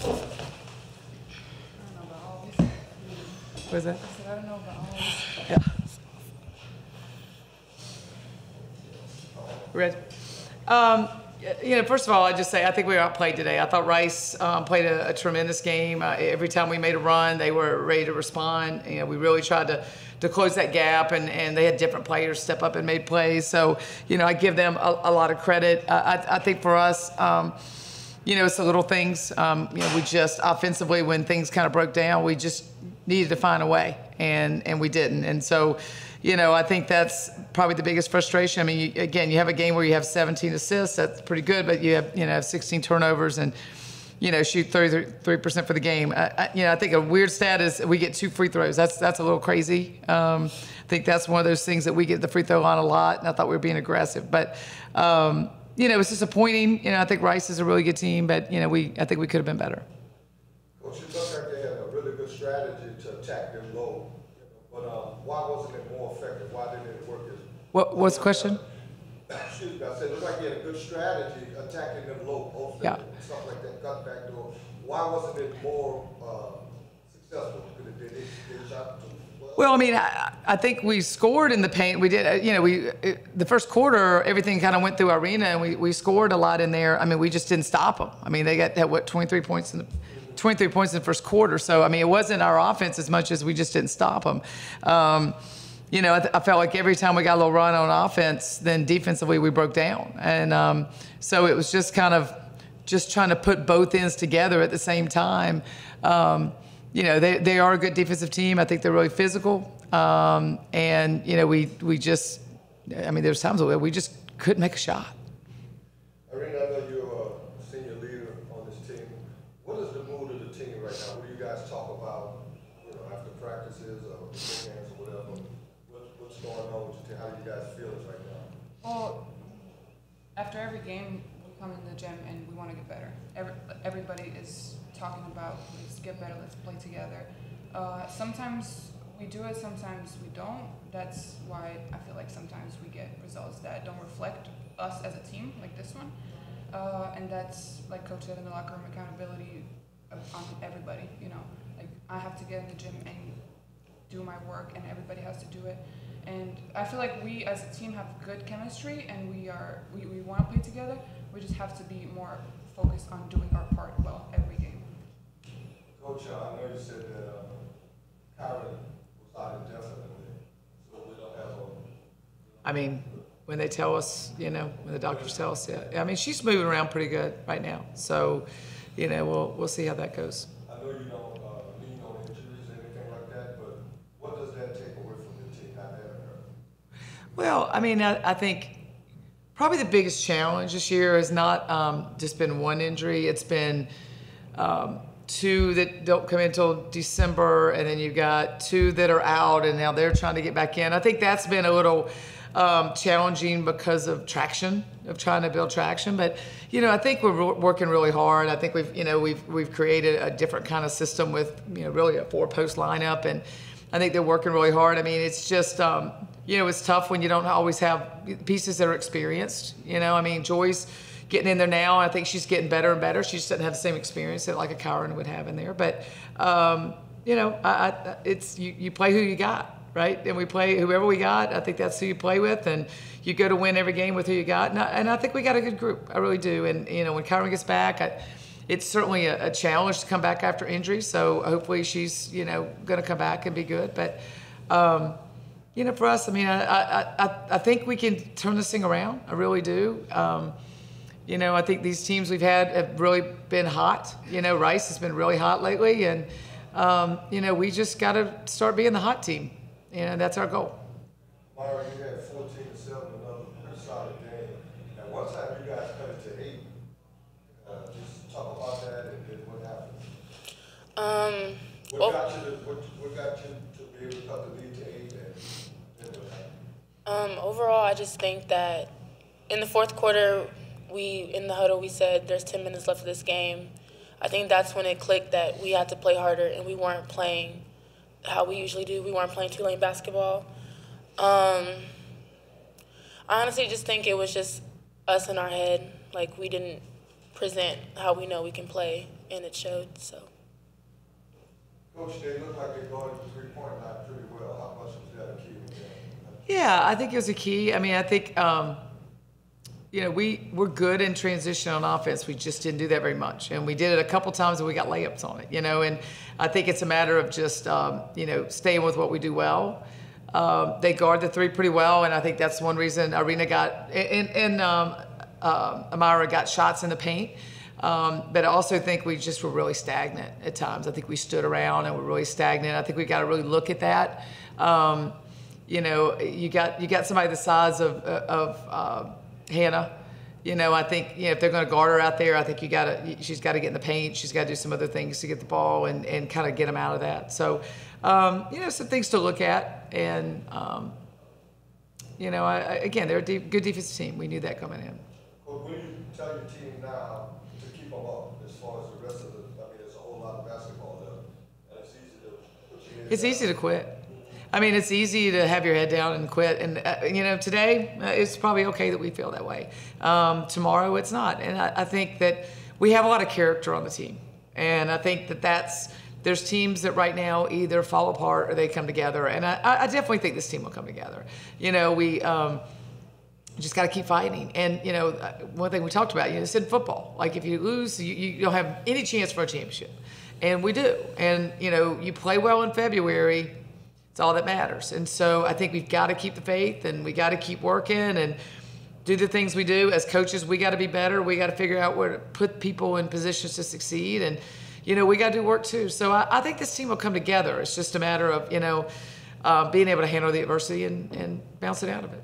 What is that? I said, I don't know about all this. Yeah. Red. First of all, I just say I think we were outplayed today. I thought Rice played a tremendous game. Every time we made a run, they were ready to respond. We really tried to close that gap, and they had different players step up and made plays. So, I give them a lot of credit. I think for us, it's the little things. We just offensively, when things kind of broke down, we just needed to find a way, and we didn't. And so, I think that's probably the biggest frustration. I mean, you have a game where you have 17 assists. That's pretty good, but you have 16 turnovers and, shoot 33% for the game. I think a weird stat is we get 2 free throws. That's a little crazy. I think that's one of those things that we get the free throw line a lot, and I thought we were being aggressive. But, it's disappointing. I think Rice is a really good team, but, I think we could have been better. Coach, you looked like they had a really good strategy to attack them low. But why wasn't it more effective? Why didn't it work as What's the question? Excuse me, I said it looked like you had a good strategy attacking them low post and stuff like that, cut back door. Why wasn't it more successful? Could it did it shot too well? Well, I mean, I think we scored in the paint. We did, the first quarter, everything kind of went through Irina, and we scored a lot in there. I mean, we just didn't stop them. I mean, they got 23 points in the first quarter. So, I mean, it wasn't our offense as much as we just didn't stop them. I felt like every time we got a little run on offense, then defensively we broke down. And so it was just kind of just trying to put both ends together at the same time. They are a good defensive team. I think they're really physical. And, we just, there's times where we just couldn't make a shot. Irina, I know you're a senior leader on this team. What is the mood of the team right now? What do you guys talk about, after practices or games or whatever? What's going on with your team? How do you guys feel right now? Well, after every game, we come in the gym and we want to get better. Everybody is talking about, let's get better, let's play together. Sometimes we do it, sometimes we don't. That's why I feel like sometimes we get results that don't reflect us as a team, like this one. And that's, like Coach said in the locker room, accountability on everybody, Like, I have to get in the gym and do my work, and everybody has to do it. And I feel like we as a team have good chemistry, and we want to play together. We just have to be more focused on doing our part well every game. Coach, I know you said that Karen was out indefinitely, so we don't have when they tell us, when the doctors tell us, she's moving around pretty good right now. So, we'll see how that goes. I know you don't lean on injuries or anything like that, but what does that take away from the team not having her? Well, I think probably the biggest challenge this year has not just been one injury. It's been 2 that don't come in until December, and then you've got 2 that are out, and now they're trying to get back in. I think that's been a little challenging because of trying to build traction. But, I think we're working really hard. I think we've created a different kind of system with, really a 4-post lineup, and I think they're working really hard. It's just, it's tough when you don't always have pieces that are experienced. Joy's getting in there now. I think she's getting better and better. She just doesn't have the same experience that like a Kyron would have in there. But, it's you play who you got. Right? And we play whoever we got. I think that's who you play with, and you go to win every game with who you got. And I think we got a good group. I really do. And, when Kyron gets back, it's certainly a challenge to come back after injury. So hopefully she's, going to come back and be good. But, for us, I think we can turn this thing around. I really do. I think these teams we've had have really been hot. Rice has been really hot lately. And, we just got to start being the hot team. That's our goal. Mabry, you had 14-7, another pretty solid game. And one time you guys cut it to 8. Just talk about that and then what happened. What got you to be able to cut the lead to 8 and then what happened? Overall, I just think that in the fourth quarter, in the huddle, we said there's 10 minutes left of this game. I think that's when it clicked that we had to play harder, and we weren't playing how we usually do. We weren't playing Tulane basketball. I honestly just think it was just us in our head. Like, we didn't present how we know we can play and it showed. So. Coach, they look like they're going to the 3-point line pretty well. How much was that a key to them? Yeah, I think it was a key. I mean, I think, you know, we're good in transition on offense. We just didn't do that very much. And we did it a couple times and we got layups on it, you know. And I think it's a matter of just, you know, staying with what we do well. They guard the three pretty well. And I think that's one reason Irina got, and Amira got shots in the paint. But I also think we just were really stagnant at times. I think we stood around and we're really stagnant. I think we got to really look at that. You know, you got somebody the size of Hannah. You know, I think, you know, if they're going to guard her out there, I think she's got to get in the paint. She's got to do some other things to get the ball and kind of get them out of that. So, you know, some things to look at. And, you know, again, they're a good defensive team. We knew that coming in. Well, when you tell your team now to keep them up as far as the rest of the, I mean, there's a whole lot of basketball there, and it's easy to put your head It's down. easy to quit. I mean, it's easy to have your head down and quit. And, you know, today it's probably okay that we feel that way. Tomorrow it's not. And I think that we have a lot of character on the team. And I think there's teams that right now either fall apart or they come together. And I definitely think this team will come together. You know, we just got to keep fighting. And, you know, one thing we talked about, you know, it's in football. Like if you lose, you don't have any chance for a championship. And we do. And, you know, you play well in February, it's all that matters. And so I think we've got to keep the faith and we got to keep working and do the things we do. As coaches, we got to be better. We got to figure out where to put people in positions to succeed. And, you know, we got to do work too. So I think this team will come together. It's just a matter of, you know, being able to handle the adversity and bounce it out of it.